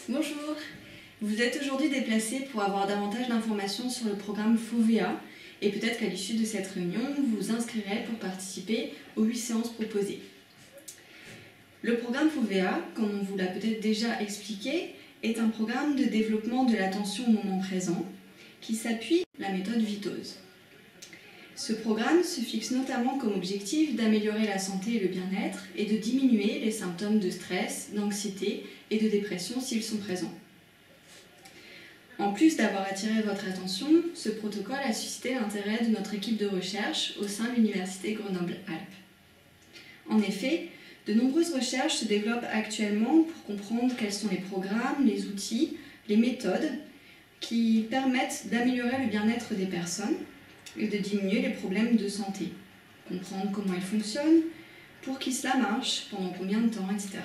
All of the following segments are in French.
Bonjour, vous êtes aujourd'hui déplacé pour avoir davantage d'informations sur le programme FOVEA et peut-être qu'à l'issue de cette réunion, vous vous inscrirez pour participer aux 8 séances proposées. Le programme FOVEA, comme on vous l'a peut-être déjà expliqué, est un programme de développement de l'attention au moment présent qui s'appuie sur la méthode Vitose. Ce programme se fixe notamment comme objectif d'améliorer la santé et le bien-être et de diminuer les symptômes de stress, d'anxiété et de dépression s'ils sont présents. En plus d'avoir attiré votre attention, ce protocole a suscité l'intérêt de notre équipe de recherche au sein de l'Université Grenoble-Alpes. En effet, de nombreuses recherches se développent actuellement pour comprendre quels sont les programmes, les outils, les méthodes qui permettent d'améliorer le bien-être des personnes et de diminuer les problèmes de santé, comprendre comment ils fonctionnent, pour qui cela marche, pendant combien de temps, etc.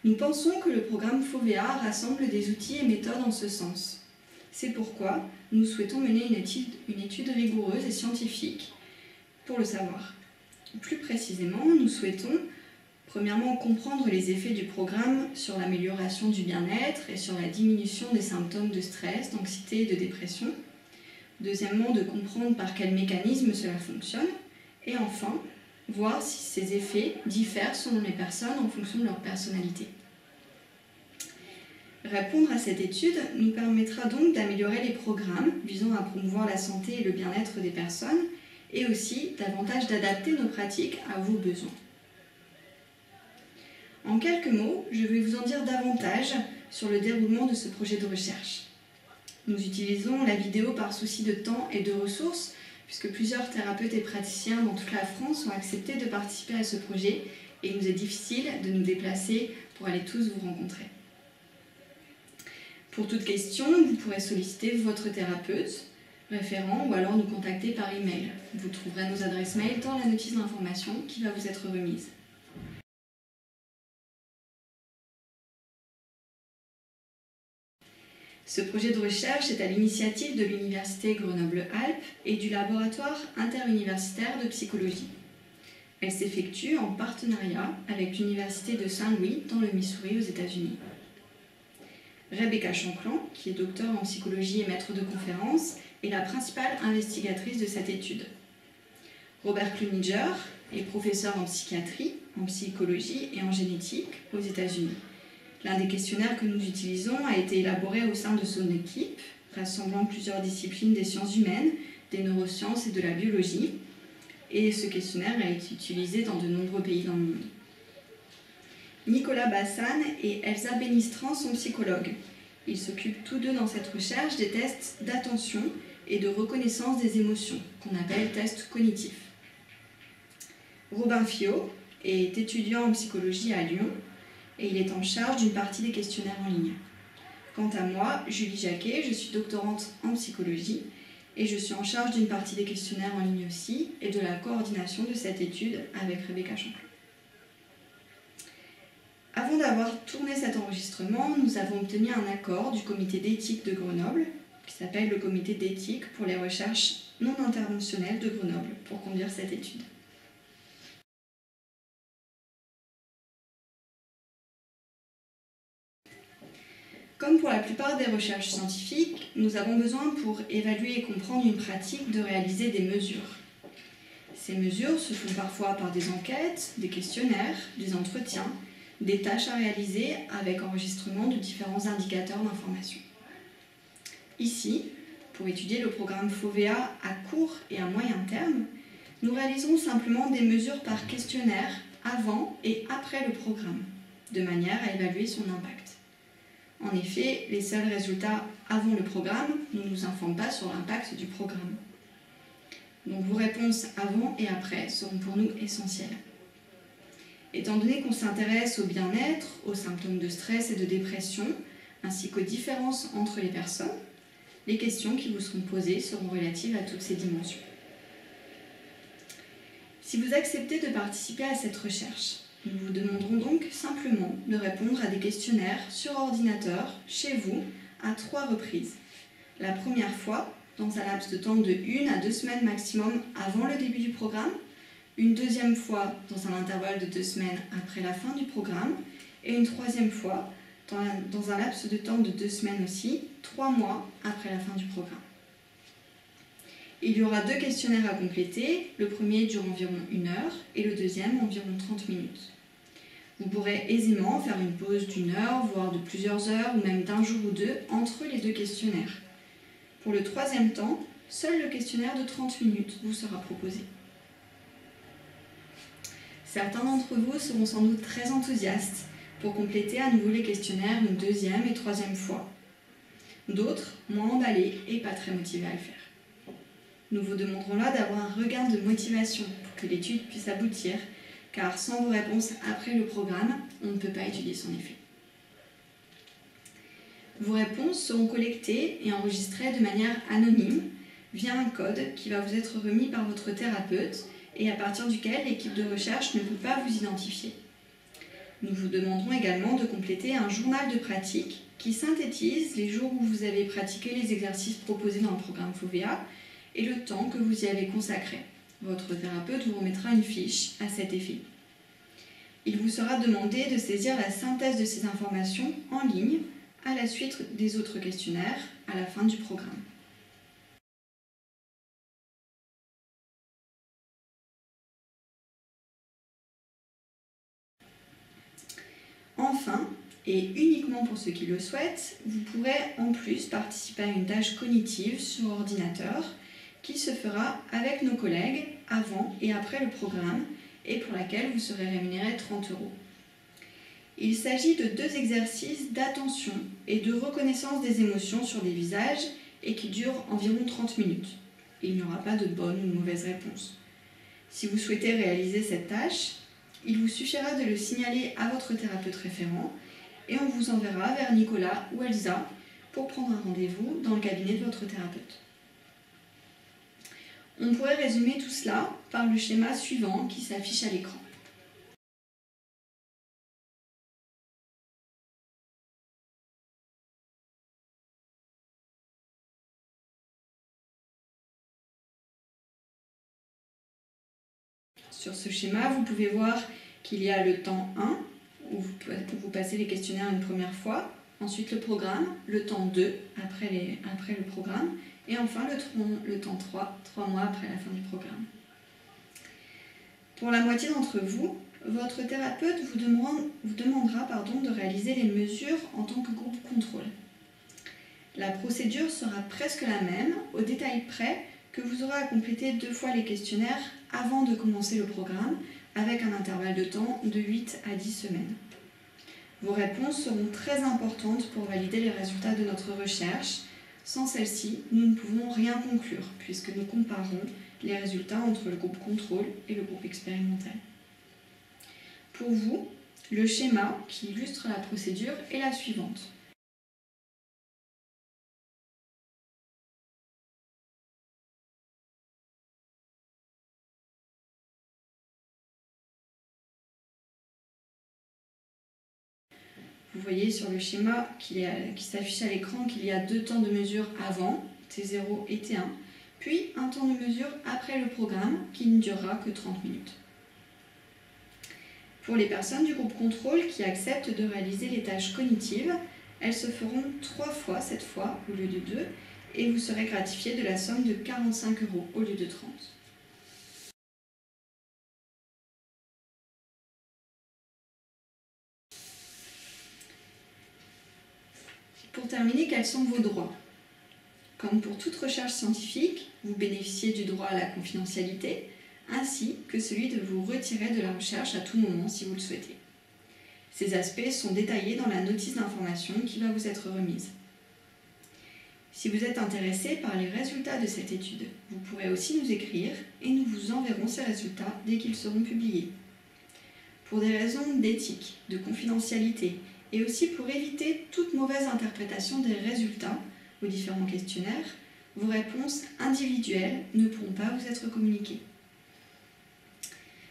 Nous pensons que le programme FOVEA rassemble des outils et méthodes en ce sens. C'est pourquoi nous souhaitons mener une étude rigoureuse et scientifique pour le savoir. Plus précisément, nous souhaitons premièrement comprendre les effets du programme sur l'amélioration du bien-être et sur la diminution des symptômes de stress, d'anxiété et de dépression. Deuxièmement, de comprendre par quel mécanisme cela fonctionne. Et enfin, voir si ces effets diffèrent selon les personnes en fonction de leur personnalité. Répondre à cette étude nous permettra donc d'améliorer les programmes visant à promouvoir la santé et le bien-être des personnes et aussi davantage d'adapter nos pratiques à vos besoins. En quelques mots, je vais vous en dire davantage sur le déroulement de ce projet de recherche. Nous utilisons la vidéo par souci de temps et de ressources, puisque plusieurs thérapeutes et praticiens dans toute la France ont accepté de participer à ce projet et il nous est difficile de nous déplacer pour aller tous vous rencontrer. Pour toute question, vous pourrez solliciter votre thérapeute, référent ou alors nous contacter par email. Vous trouverez nos adresses mail dans la notice d'information qui va vous être remise. Ce projet de recherche est à l'initiative de l'Université Grenoble-Alpes et du laboratoire interuniversitaire de psychologie. Elle s'effectue en partenariat avec l'Université de Saint-Louis dans le Missouri aux États-Unis. Rebecca Chanclan, qui est docteur en psychologie et maître de conférences, est la principale investigatrice de cette étude. Robert Kluninger est professeur en psychiatrie, en psychologie et en génétique aux États-Unis. L'un des questionnaires que nous utilisons a été élaboré au sein de son équipe, rassemblant plusieurs disciplines des sciences humaines, des neurosciences et de la biologie. Et ce questionnaire a été utilisé dans de nombreux pays dans le monde. Nicolas Bassan et Elsa Benistran sont psychologues. Ils s'occupent tous deux dans cette recherche des tests d'attention et de reconnaissance des émotions, qu'on appelle tests cognitifs. Robin Fiot est étudiant en psychologie à Lyon, et il est en charge d'une partie des questionnaires en ligne. Quant à moi, Julie Jacquet, je suis doctorante en psychologie et je suis en charge d'une partie des questionnaires en ligne aussi et de la coordination de cette étude avec Rebecca Chanclan. Avant d'avoir tourné cet enregistrement, nous avons obtenu un accord du comité d'éthique de Grenoble, qui s'appelle le comité d'éthique pour les recherches non interventionnelles de Grenoble, pour conduire cette étude. Comme pour la plupart des recherches scientifiques, nous avons besoin pour évaluer et comprendre une pratique de réaliser des mesures. Ces mesures se font parfois par des enquêtes, des questionnaires, des entretiens, des tâches à réaliser avec enregistrement de différents indicateurs d'information. Ici, pour étudier le programme FOVEA à court et à moyen terme, nous réalisons simplement des mesures par questionnaire avant et après le programme, de manière à évaluer son impact. En effet, les seuls résultats avant le programme ne nous informent pas sur l'impact du programme. Donc vos réponses avant et après seront pour nous essentielles. Étant donné qu'on s'intéresse au bien-être, aux symptômes de stress et de dépression, ainsi qu'aux différences entre les personnes, les questions qui vous seront posées seront relatives à toutes ces dimensions. Si vous acceptez de participer à cette recherche, nous vous demanderons donc simplement de répondre à des questionnaires sur ordinateur, chez vous, à 3 reprises. La première fois, dans un laps de temps de 1 à 2 semaines maximum avant le début du programme, une deuxième fois dans un intervalle de 2 semaines après la fin du programme, et une troisième fois dans un laps de temps de 2 semaines aussi, 3 mois après la fin du programme. Il y aura 2 questionnaires à compléter, le premier dure environ 1 heure et le deuxième environ 30 minutes. Vous pourrez aisément faire une pause d'1 heure, voire de plusieurs heures, ou même d'un jour ou deux entre les 2 questionnaires. Pour le troisième temps, seul le questionnaire de 30 minutes vous sera proposé. Certains d'entre vous seront sans doute très enthousiastes pour compléter à nouveau les questionnaires une 2e et 3e fois. D'autres, moins emballés et pas très motivés à le faire. Nous vous demanderons là d'avoir un regain de motivation pour que l'étude puisse aboutir, car sans vos réponses après le programme, on ne peut pas étudier son effet. Vos réponses seront collectées et enregistrées de manière anonyme via un code qui va vous être remis par votre thérapeute et à partir duquel l'équipe de recherche ne peut pas vous identifier. Nous vous demanderons également de compléter un journal de pratique qui synthétise les jours où vous avez pratiqué les exercices proposés dans le programme FOVEA et le temps que vous y avez consacré. Votre thérapeute vous remettra une fiche à cet effet. Il vous sera demandé de saisir la synthèse de ces informations en ligne à la suite des autres questionnaires à la fin du programme. Enfin, et uniquement pour ceux qui le souhaitent, vous pourrez en plus participer à une tâche cognitive sur ordinateur qui se fera avec nos collègues avant et après le programme et pour laquelle vous serez rémunéré 30 €. Il s'agit de 2 exercices d'attention et de reconnaissance des émotions sur des visages et qui durent environ 30 minutes. Il n'y aura pas de bonne ou de mauvaise réponse. Si vous souhaitez réaliser cette tâche, il vous suffira de le signaler à votre thérapeute référent et on vous enverra vers Nicolas ou Elsa pour prendre un rendez-vous dans le cabinet de votre thérapeute. On pourrait résumer tout cela par le schéma suivant qui s'affiche à l'écran. Sur ce schéma, vous pouvez voir qu'il y a le temps 1, où vous passez les questionnaires une première fois, ensuite le programme, le temps 2 après le programme, et enfin le temps 3, 3 mois après la fin du programme. Pour la moitié d'entre vous, votre thérapeute vous demandera de réaliser les mesures en tant que groupe contrôle. La procédure sera presque la même, au détail près, que vous aurez à compléter 2 fois les questionnaires avant de commencer le programme, avec un intervalle de temps de 8 à 10 semaines. Vos réponses seront très importantes pour valider les résultats de notre recherche. Sans celle-ci, nous ne pouvons rien conclure, puisque nous comparons les résultats entre le groupe contrôle et le groupe expérimental. Pour vous, le schéma qui illustre la procédure est la suivante. Vous voyez sur le schéma qui s'affiche à l'écran qu'il y a 2 temps de mesure avant, T0 et T1, puis un temps de mesure après le programme qui ne durera que 30 minutes. Pour les personnes du groupe contrôle qui acceptent de réaliser les tâches cognitives, elles se feront 3 fois cette fois au lieu de 2 et vous serez gratifié de la somme de 45 € au lieu de 30. Pour terminer, quels sont vos droits? Comme pour toute recherche scientifique, vous bénéficiez du droit à la confidentialité, ainsi que celui de vous retirer de la recherche à tout moment si vous le souhaitez. Ces aspects sont détaillés dans la notice d'information qui va vous être remise. Si vous êtes intéressé par les résultats de cette étude, vous pourrez aussi nous écrire et nous vous enverrons ces résultats dès qu'ils seront publiés. Pour des raisons d'éthique, de confidentialité et aussi pour éviter toute mauvaise interprétation des résultats aux différents questionnaires, vos réponses individuelles ne pourront pas vous être communiquées.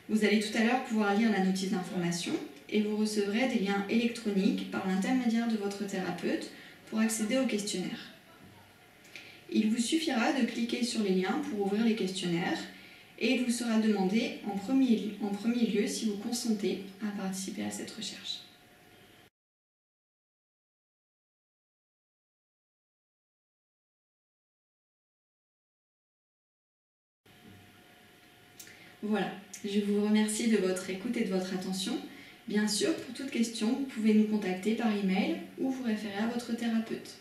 Vous allez tout à l'heure pouvoir lire la notice d'information et vous recevrez des liens électroniques par l'intermédiaire de votre thérapeute pour accéder au questionnaire. Il vous suffira de cliquer sur les liens pour ouvrir les questionnaires et il vous sera demandé en premier lieu si vous consentez à participer à cette recherche. Voilà, je vous remercie de votre écoute et de votre attention. Bien sûr, pour toute question, vous pouvez nous contacter par email ou vous référer à votre thérapeute.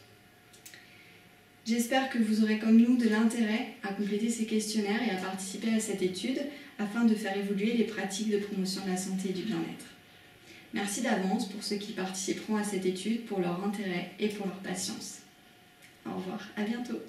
J'espère que vous aurez comme nous de l'intérêt à compléter ces questionnaires et à participer à cette étude afin de faire évoluer les pratiques de promotion de la santé et du bien-être. Merci d'avance pour ceux qui participeront à cette étude, pour leur intérêt et pour leur patience. Au revoir, à bientôt.